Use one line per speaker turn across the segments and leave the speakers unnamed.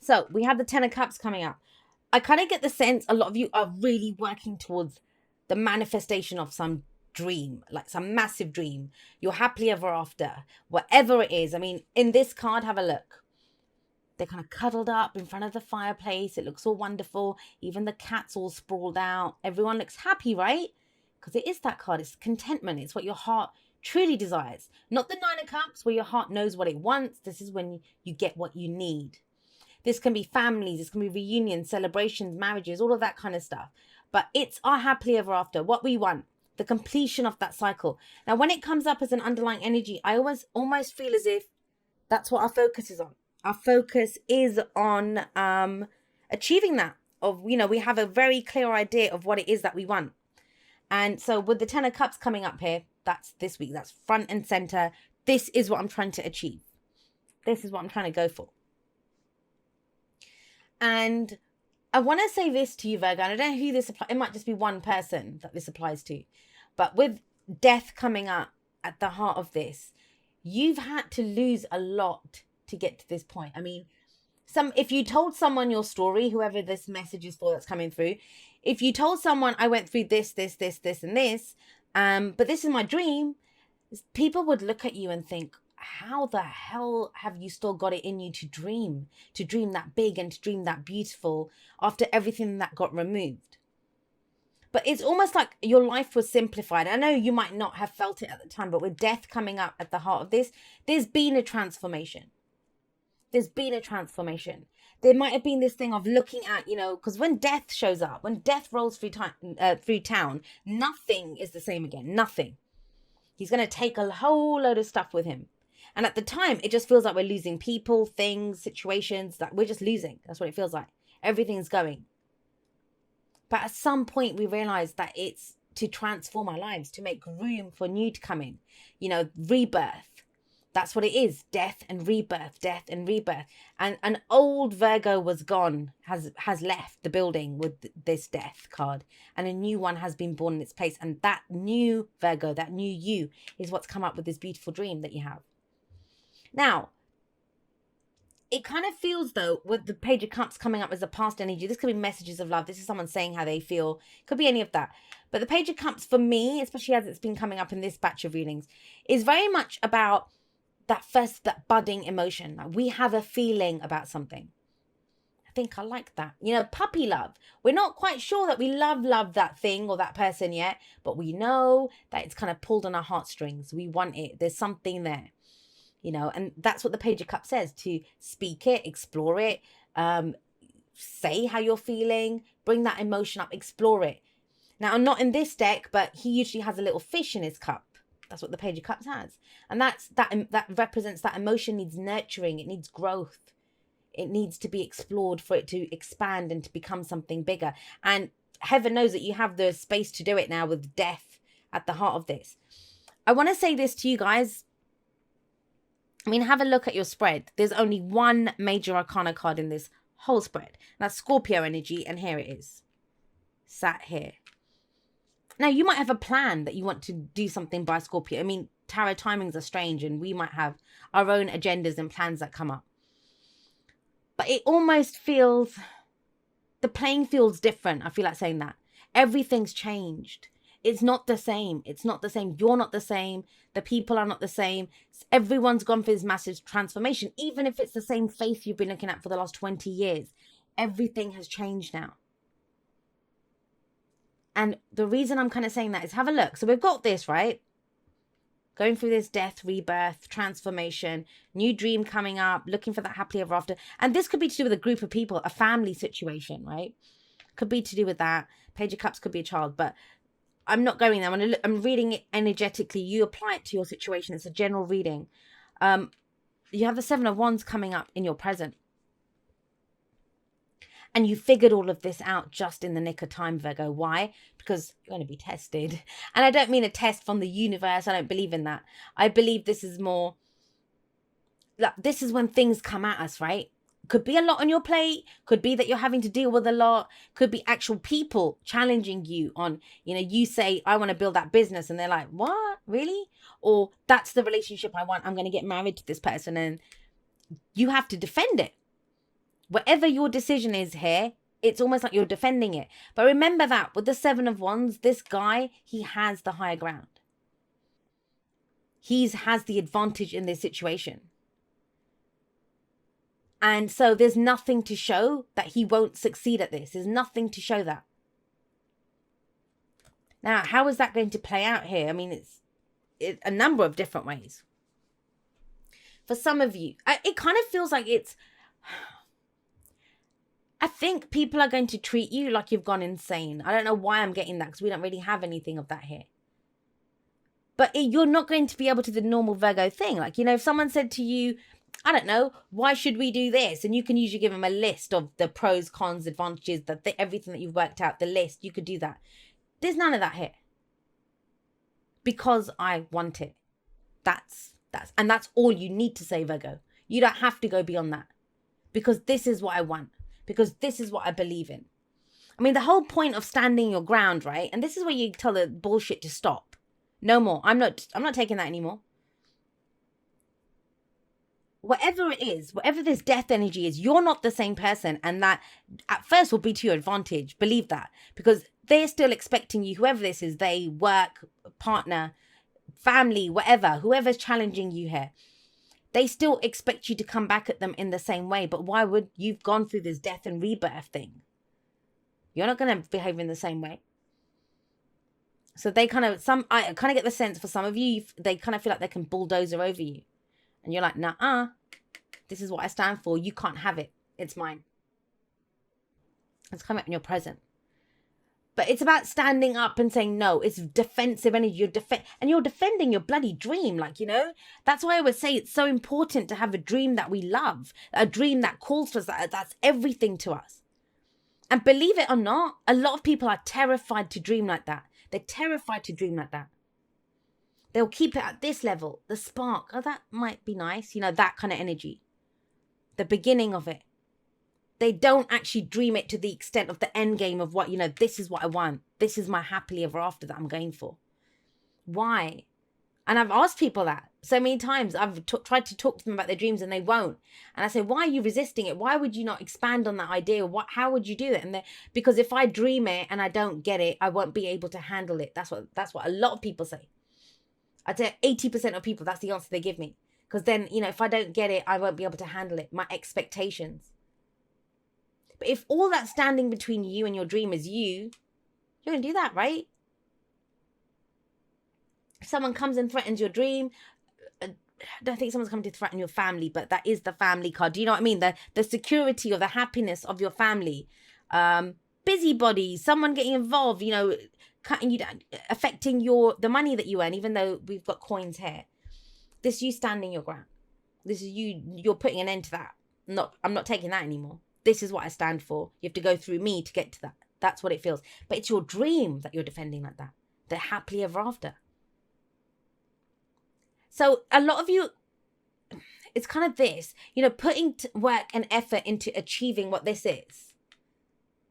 So we have the Ten of Cups coming up. I kind of get the sense a lot of you are really working towards the manifestation of some dream, like some massive dream. You're happily ever after, whatever it is. I mean, in this card, have a look. They're kind of cuddled up in front of the fireplace. It looks all wonderful. Even the cat's all sprawled out. Everyone looks happy, right? Because it is that card. It's contentment. It's what your heart truly desires. Not the Nine of Cups where your heart knows what it wants. This is when you get what you need. This can be families, this can be reunions, celebrations, marriages, all of that kind of stuff. But it's our happily ever after, what we want, the completion of that cycle. Now, when it comes up as an underlying energy, I almost feel as if that's what our focus is on. Our focus is on achieving that. We have a very clear idea of what it is that we want. And so with the Ten of Cups coming up here, that's this week, that's front and center. This is what I'm trying to achieve. This is what I'm trying to go for. And I want to say this to you, Virgo, and I don't know who this applies. It might just be one person that this applies to. But with death coming up at the heart of this, you've had to lose a lot to get to this point. I mean, if you told someone your story, whoever this message is for that's coming through, if you told someone I went through this, and this, but this is my dream, people would look at you and think, how the hell have you still got it in you to dream that big and to dream that beautiful after everything that got removed? But it's almost like your life was simplified. I know you might not have felt it at the time, but with death coming up at the heart of this, there's been a transformation. There might have been this thing of looking at, because when death shows up, when death rolls through town, nothing is the same again. Nothing. He's going to take a whole load of stuff with him. And at the time, it just feels like we're losing people, things, situations, that we're just losing. That's what it feels like. Everything's going. But at some point, we realize that it's to transform our lives, to make room for new to come in. Rebirth. That's what it is. Death and rebirth. And an old Virgo was gone, has left the building with this death card. And a new one has been born in its place. And that new Virgo, that new you, is what's come up with this beautiful dream that you have. Now, it kind of feels, though, with the Page of Cups coming up as a past energy, this could be messages of love. This is someone saying how they feel. Could be any of that. But the Page of Cups, for me, especially as it's been coming up in this batch of readings, is very much about that budding emotion. Like, we have a feeling about something. I think I like that. Puppy love. We're not quite sure that we love that thing or that person yet, but we know that it's kind of pulled on our heartstrings. We want it. There's something there. And that's what the Page of Cups says, to speak it, explore it, say how you're feeling, bring that emotion up, explore it. Now, not in this deck, but he usually has a little fish in his cup. That's what the Page of Cups has. And that represents that emotion needs nurturing. It needs growth. It needs to be explored for it to expand and to become something bigger. And heaven knows that you have the space to do it now with death at the heart of this. I want to say this to you guys. I mean, have a look at your spread. There's only one major arcana card in this whole spread. That's Scorpio energy, and here it is. Sat here. Now, you might have a plan that you want to do something by Scorpio. I mean, tarot timings are strange, and we might have our own agendas and plans that come up. But it almost feels, the playing field's different. I feel like saying that. Everything's changed. It's not the same. You're not the same. The people are not the same. Everyone's gone for this massive transformation. Even if it's the same face you've been looking at for the last 20 years. Everything has changed now. And the reason I'm kind of saying that is have a look. So we've got this, right? Going through this death, rebirth, transformation, new dream coming up, looking for that happily ever after. And this could be to do with a group of people, a family situation, right? Could be to do with that. Page of Cups could be a child, but I'm not going there. I'm reading it energetically. You apply it to your situation. It's a general reading. You have the Seven of Wands coming up in your present. And you figured all of this out just in the nick of time, Virgo. Why? Because you're going to be tested. And I don't mean a test from the universe. I don't believe in that. I believe this is more, this is when things come at us, right? Could be a lot on your plate. Could be that you're having to deal with a lot. Could be actual people challenging you on, you say, I want to build that business. And they're like, what? Really? Or that's the relationship I want. I'm going to get married to this person. And you have to defend it. Whatever your decision is here, it's almost like you're defending it. But remember that with the Seven of Wands, this guy, he has the higher ground. He has the advantage in this situation. And so there's nothing to show that he won't succeed at this. There's nothing to show that. Now, how is that going to play out here? I mean, it's a number of different ways. For some of you, it kind of feels like it's... I think people are going to treat you like you've gone insane. I don't know why I'm getting that, because we don't really have anything of that here. But you're not going to be able to do the normal Virgo thing. Like, you know, if someone said to you, I don't know, why should we do this? And you can usually give them a list of the pros, cons, advantages, everything that you've worked out, the list. You could do that. There's none of that here. Because I want it. That's all you need to say, Virgo. You don't have to go beyond that. Because this is what I want. Because this is what I believe in. I mean, the whole point of standing your ground, right? And this is where you tell the bullshit to stop. No more. I'm not taking that anymore. Whatever it is, whatever this death energy is, you're not the same person. And that at first will be to your advantage. Believe that. Because they're still expecting you, whoever this is, they, work, partner, family, whatever, whoever's challenging you here. They still expect you to come back at them in the same way. But why would you've gone through this death and rebirth thing? You're not going to behave in the same way. So they I kind of get the sense for some of you, they kind of feel like they can bulldoze over you. And you're like, nah, this is what I stand for. You can't have it. It's mine. It's coming up in your present. But it's about standing up and saying, no, it's defensive energy. And you're defending your bloody dream. Like, you know, that's why I would say it's so important to have a dream that we love, a dream that calls for us, that's everything to us. And believe it or not, a lot of people are terrified to dream like that. They're terrified to dream like that. They'll keep it at this level, the spark. Oh, that might be nice. You know, that kind of energy. The beginning of it. They don't actually dream it to the extent of the end game of what, you know, this is what I want. This is my happily ever after that I'm going for. Why? And I've asked people that so many times. I've tried to talk to them about their dreams and they won't. And I say, why are you resisting it? Why would you not expand on that idea? How would you do it? And because if I dream it and I don't get it, I won't be able to handle it. That's what a lot of people say. I'd say 80% of people, that's the answer they give me. Because then, you know, if I don't get it, I won't be able to handle it. My expectations. But if all that's standing between you and your dream is you're going to do that, right? If someone comes and threatens your dream, I don't think someone's coming to threaten your family, but that is the family card. Do you know what I mean? The security or the happiness of your family. Busybody, someone getting involved, you know, cutting you down, affecting the money that you earn, even though we've got coins here. This you standing your ground. This is you're putting an end to that. I'm not taking that anymore. This is what I stand for. You have to go through me to get to that. That's what it feels. But it's your dream that you're defending like that. The happily ever after. So a lot of you, it's kind of this, you know, putting work and effort into achieving what this is.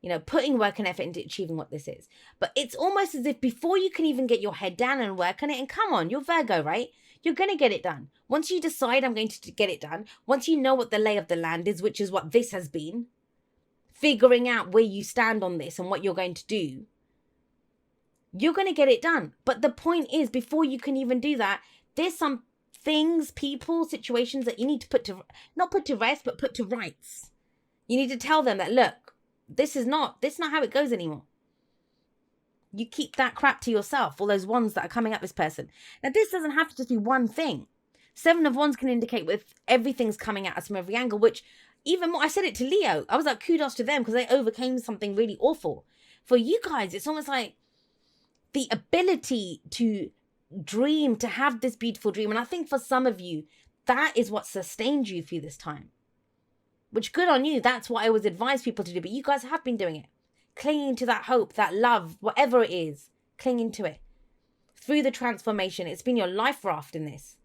You know, putting work and effort into achieving what this is. But it's almost as if before you can even get your head down and work on it, and come on, you're Virgo, right? You're going to get it done. Once you decide I'm going to get it done, once you know what the lay of the land is, which is what this has been, figuring out where you stand on this and what you're going to do, you're going to get it done. But the point is, before you can even do that, there's some things, people, situations that you need to not put to rest, but put to rights. You need to tell them that, look, this is not how it goes anymore. You keep that crap to yourself, all those ones that are coming at this person. Now, this doesn't have to just be one thing. Seven of Wands can indicate with everything's coming at us from every angle, which even more, I said it to Leo. I was like, kudos to them because they overcame something really awful. For you guys, it's almost like the ability to dream, to have this beautiful dream. And I think for some of you, that is what sustained you through this time. Which, good on you. That's what I always advise people to do. But you guys have been doing it. Clinging to that hope, that love, whatever it is. Clinging to it. Through the transformation. It's been your life raft in this.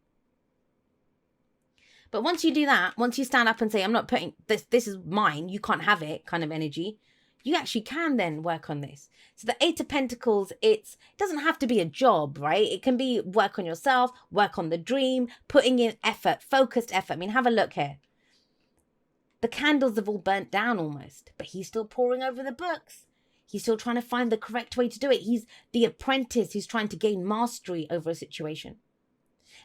But once you do that, once you stand up and say, I'm not putting this is mine, you can't have it kind of energy, you actually can then work on this. So the Eight of Pentacles, it doesn't have to be a job, right? It can be work on yourself, work on the dream, putting in effort, focused effort. I mean, have a look here. The candles have all burnt down almost, but he's still poring over the books. He's still trying to find the correct way to do it. He's the apprentice who's trying to gain mastery over a situation.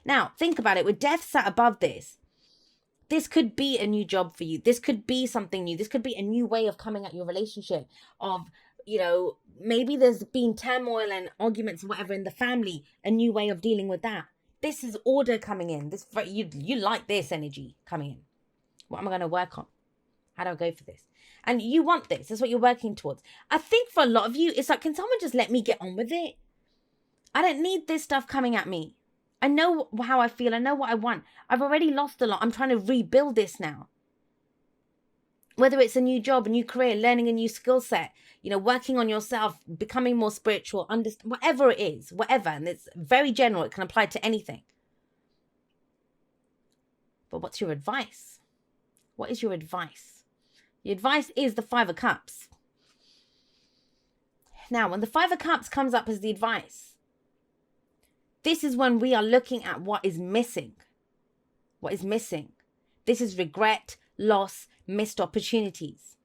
Now, think about it. With death sat above this, this could be a new job for you. This could be something new. This could be a new way of coming at your relationship. Of, maybe there's been turmoil and arguments and whatever in the family. A new way of dealing with that. This is order coming in. This you like this energy coming in. What am I going to work on? How do I go for this? And you want this. That's what you're working towards. I think for a lot of you, it's like, can someone just let me get on with it? I don't need this stuff coming at me. I know how I feel. I know what I want. I've already lost a lot. I'm trying to rebuild this now. Whether it's a new job, a new career, learning a new skill set, working on yourself, becoming more spiritual, whatever it is, whatever. And it's very general. It can apply to anything. But what's your advice? What is your advice? The advice is the Five of Cups. Now, when the Five of Cups comes up as the advice, this is when we are looking at what is missing. What is missing? This is regret, loss, missed opportunities.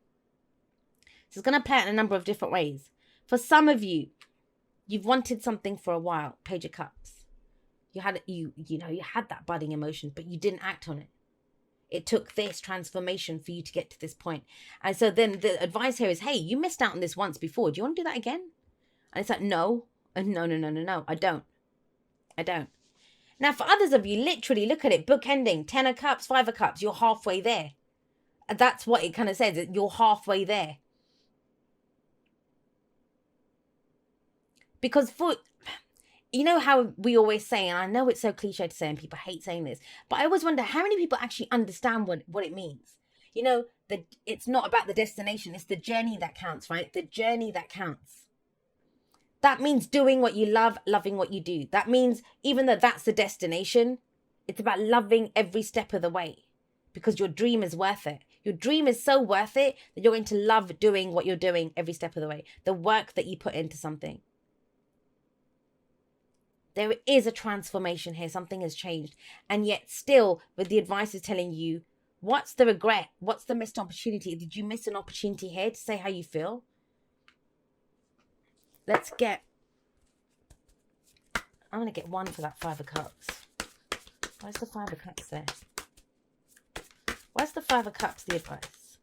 So it's going to play out in a number of different ways. For some of you, you've wanted something for a while. Page of Cups. You had that budding emotion, but you didn't act on it. It took this transformation for you to get to this point. And so then the advice here is, hey, you missed out on this once before. Do you want to do that again? And it's like, no. And no, I don't. Now, for others of you, literally, look at it. Book ending, 10 of Cups, 5 of Cups. You're halfway there. That's what it kind of says. You're halfway there. Because how we always say, and I know it's so cliche to say and people hate saying this, but I always wonder how many people actually understand what it means. It's not about the destination. It's the journey that counts, right? The journey that counts. That means doing what you love, loving what you do. That means even though that's the destination, it's about loving every step of the way because your dream is worth it. Your dream is so worth it that you're going to love doing what you're doing every step of the way. The work that you put into something. There is a transformation here. Something has changed. And yet still, with the advice is telling you, what's the regret? What's the missed opportunity? Did you miss an opportunity here to say how you feel? I'm going to get one for that 5 of Cups. Where's the 5 of Cups there? Where's the 5 of Cups, the advice?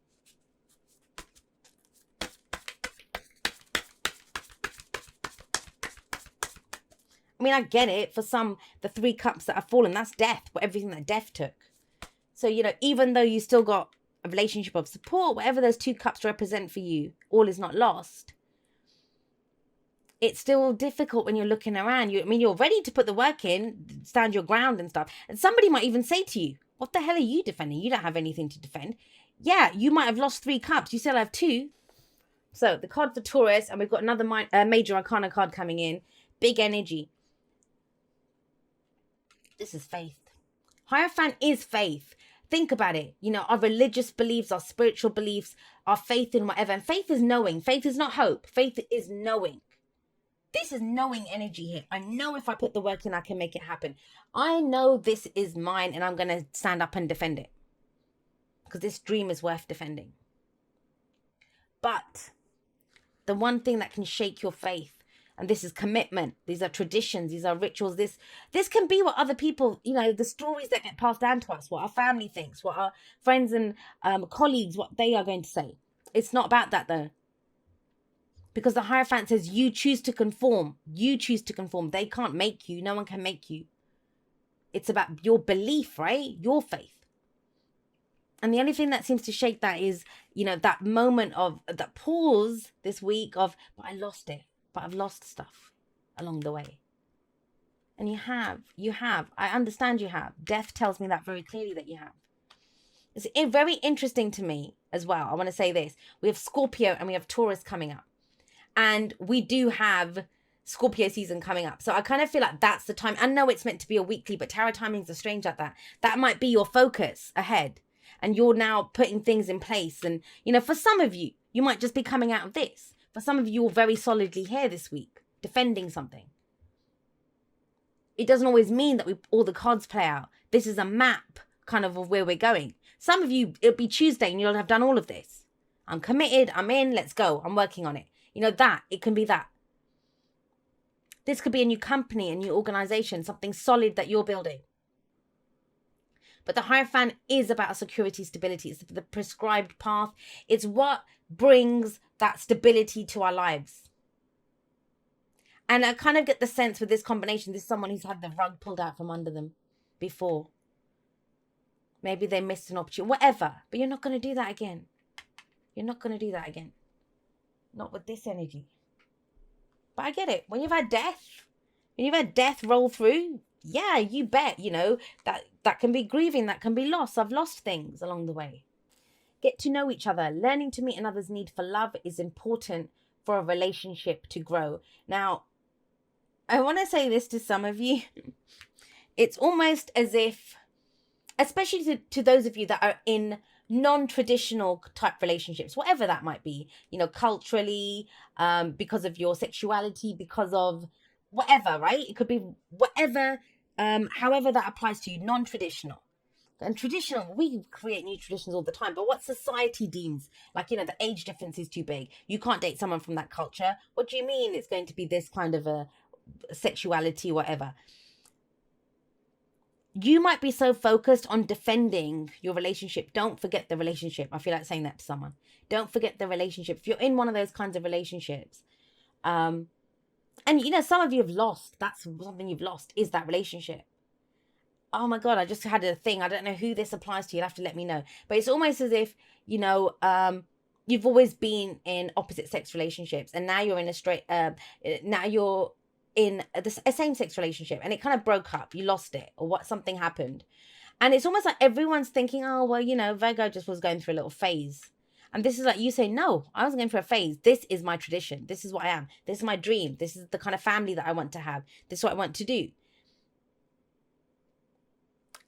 I mean, I get it. For some, the 3 cups that have fallen, that's death. Everything that death took. So, even though you still got a relationship of support, whatever those 2 cups represent for you, all is not lost. It's still difficult when you're looking around. You're ready to put the work in, stand your ground and stuff. And somebody might even say to you, what the hell are you defending? You don't have anything to defend. Yeah, you might have lost 3 cups. You still have 2. So the card for Taurus, and we've got another major arcana card coming in. Big energy. This is faith. Hierophant is faith. Think about it. Our religious beliefs, our spiritual beliefs, our faith in whatever. And faith is knowing. Faith is not hope. Faith is knowing. This is knowing energy here. I know if I put the work in, I can make it happen. I know this is mine and I'm going to stand up and defend it. Because this dream is worth defending. But the one thing that can shake your faith, and this is commitment. These are traditions. These are rituals. This can be what other people, the stories that get passed down to us, what our family thinks, what our friends and colleagues, what they are going to say. It's not about that though. Because the Hierophant says you choose to conform. You choose to conform. They can't make you. No one can make you. It's about your belief, right? Your faith. And the only thing that seems to shake that is, that moment of that pause this week of, but I lost it. But I've lost stuff along the way. And you have. I understand you have. Death tells me that very clearly that you have. It's very interesting to me as well. I want to say this. We have Scorpio and we have Taurus coming up. And we do have Scorpio season coming up. So I kind of feel like that's the time. I know it's meant to be a weekly, but tarot timings are strange like that. That might be your focus ahead. And you're now putting things in place. And, for some of you, you might just be coming out of this. For some of you, you're very solidly here this week, defending something. It doesn't always mean that all the cards play out. This is a map kind of where we're going. Some of you, it'll be Tuesday and you'll have done all of this. I'm committed, I'm in, let's go, I'm working on it. You know, that, it can be that. This could be a new company, a new organization, something solid that you're building. But the Hierophant is about security, stability. It's the prescribed path. It's what brings that stability to our lives. And I kind of get the sense with this combination, this is someone who's had the rug pulled out from under them before. Maybe they missed an opportunity, whatever. But you're not going to do that again. You're not going to do that again. Not with this energy. But I get it. When you've had death roll through, yeah, you bet, you know, that can be grieving, that can be loss. I've lost things along the way. Get to know each other. Learning to meet another's need for love is important for a relationship to grow. Now, I want to say this to some of you. It's almost as if, especially to those of you that are in non-traditional type relationships, whatever that might be, you know, culturally, because of your sexuality, because of whatever, right? It could be whatever, however that applies to you, non-traditional. And traditional, we create new traditions all the time, but what society deems, like, you know, the age difference is too big. You can't date someone from that culture. What do you mean it's going to be this kind of a sexuality, whatever? You might be so focused on defending your relationship. Don't forget the relationship. I feel like saying that to someone. Don't forget the relationship. If you're in one of those kinds of relationships, and you know, some of you have lost. That's something you've lost, is that relationship. Oh my God, I just had a thing. I don't know who this applies to. You'll have to let me know. But it's almost as if, you know, you've always been in opposite sex relationships, and now you're in a straight, now you're in a same-sex relationship, and it kind of broke up. You lost it, or what, something happened. And it's almost like everyone's thinking, oh, well, you know, Virgo just was going through a little phase. And this is like you say, no, I wasn't going through a phase. This is my tradition. This is what I am. This is my dream. This is the kind of family that I want to have. This is what I want to do.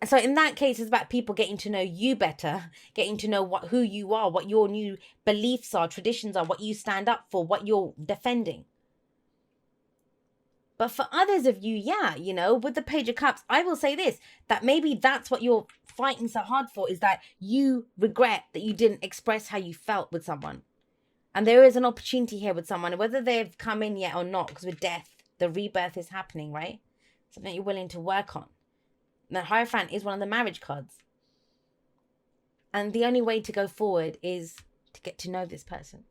And so in that case, it's about people getting to know you better, getting to know who you are, what your new beliefs are, traditions are, what you stand up for, what you're defending. But for others of you, yeah, you know, with the Page of Cups, I will say this, that maybe that's what you're fighting so hard for, is that you regret that you didn't express how you felt with someone. And there is an opportunity here with someone, whether they've come in yet or not, because with death, the rebirth is happening, right? Something you're willing to work on. The Hierophant is one of the marriage cards. And the only way to go forward is to get to know this person.